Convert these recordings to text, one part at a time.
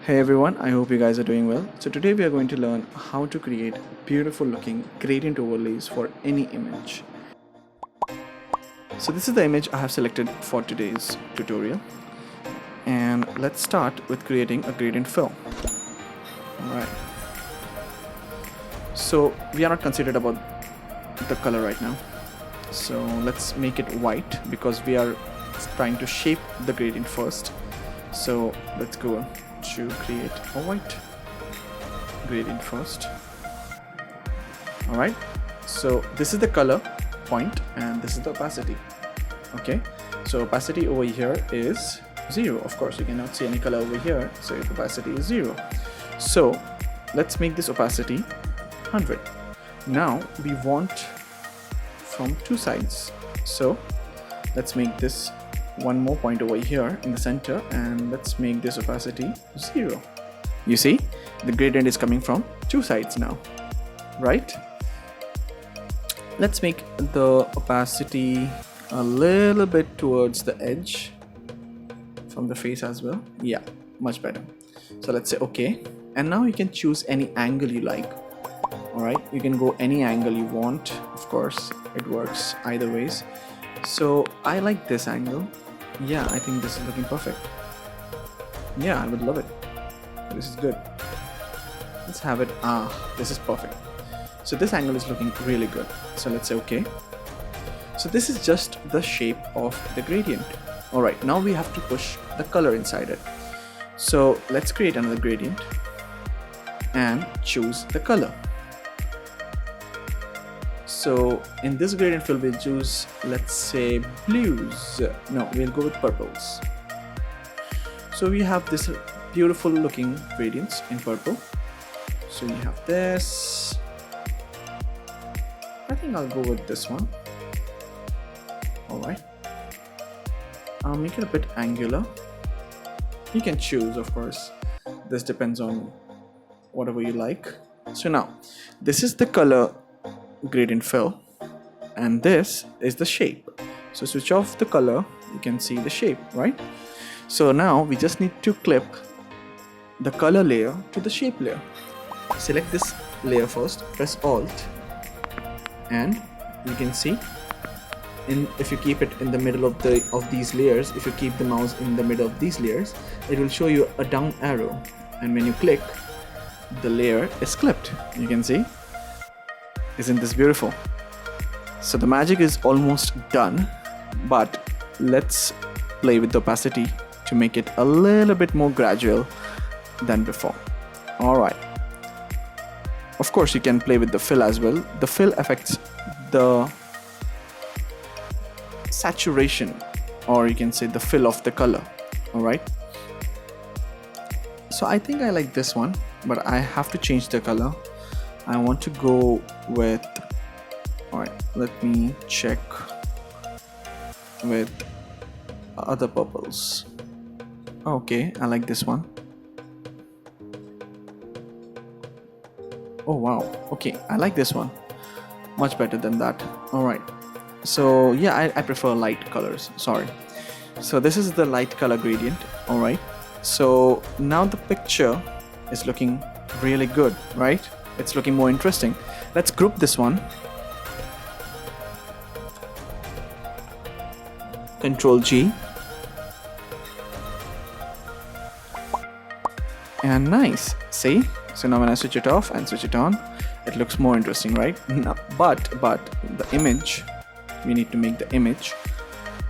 Hey everyone, I hope you guys are doing well. So today we are going to learn how to create beautiful looking gradient overlays for any image. So this is the image I have selected for today's tutorial. And let's start with creating a gradient fill. Alright. So we are not considered about the color right now. So let's make it white because we are trying to shape the gradient first. So let's go to create a white gradient first. Alright, so this is the color point and this is the opacity. Okay, so opacity over here is 0. Of course you cannot see any color over here, so opacity is 0. So let's make this opacity 100. Now we want from two sides, so let's make this one more point over here in the center and let's make this opacity 0. You see, the gradient is coming from two sides now, right? Let's make the opacity a little bit towards the edge from the face as well. Yeah, much better. So let's say okay, and now you can choose any angle you like. Alright, you can go any angle you want. Of course, it works either ways. So I like this angle. Yeah, I think this is looking perfect. Yeah, I would love it. This is good. Let's have it. This is perfect. So this angle is looking really good. So let's say okay. So this is just the shape of the gradient. Alright, now we have to push the color inside it. So let's create another gradient and choose the color. So in this gradient fill we'll choose, let's say, blues. No, we'll go with purples. So we have this beautiful looking gradients in purple. So we have this. I think I'll go with this one. Alright. I'll make it a bit angular. You can choose, of course. This depends on whatever you like. So now, this is the color gradient fill and this is the shape. So switch off the color, you can see the shape, right? So now we just need to clip the color layer to the shape layer. Select this layer first, press Alt, and you can see if you keep it in the middle of these layers, if you keep the mouse in the middle of these layers, it will show you a down arrow, and when you click, the layer is clipped. You can see. Isn't this beautiful? So the magic is almost done, but let's play with the opacity to make it a little bit more gradual than before. Alright. Of course you can play with the fill as well. The fill affects the saturation, or you can say the fill of the color. Alright. So I think I like this one, but I have to change the color. I want to go with, alright, let me check with other purples. Okay, I like this one. Oh wow, okay, I like this one. Much better than that. Alright, so yeah, I prefer light colors, sorry. So this is the light color gradient, alright. So now the picture is looking really good, right? It's looking more interesting. Let's group this one. Control G. And nice. See? So now when I switch it off and switch it on, it looks more interesting, right? No, but the image, we need to make the image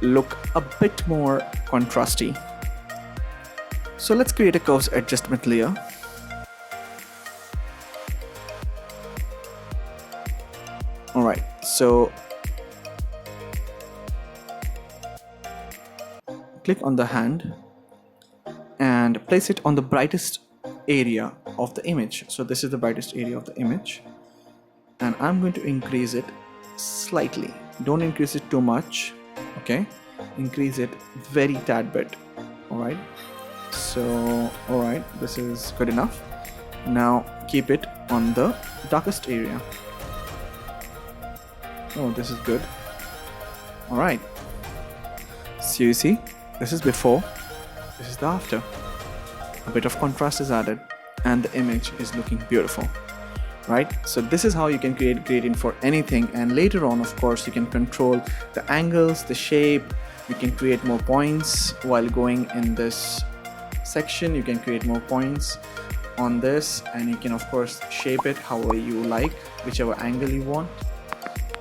look a bit more contrasty. So let's create a curves adjustment layer. Alright, so click on the hand and place it on the brightest area of the image. So this is the brightest area of the image, and I'm going to increase it slightly. Don't increase it too much, okay? Increase it very tad bit. Alright, so alright, this is good enough. Now keep it on the darkest area. Oh, this is good. Alright. So you see, this is before, this is the after. a bit of contrast is added, and the image is looking beautiful, right? So this is how you can create gradient for anything, and later on, of course, you can control the angles, the shape. You can create more points while going in this section. You can create more points on this, and you can of course shape it however you like, whichever angle you want.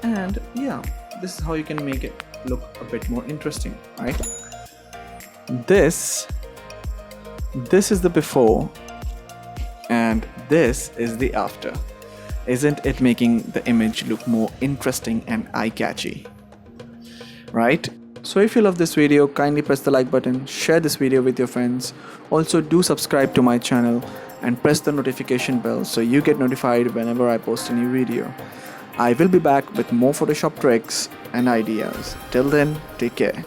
And yeah, this is how you can make it look a bit more interesting, right? This is the before and this is the after. Isn't it making the image look more interesting and eye-catchy, right? So if you love this video, kindly press the like button, share this video with your friends. Also do subscribe to my channel and press the notification bell so you get notified whenever I post a new video. I will be back with more Photoshop tricks and ideas. Till then, take care.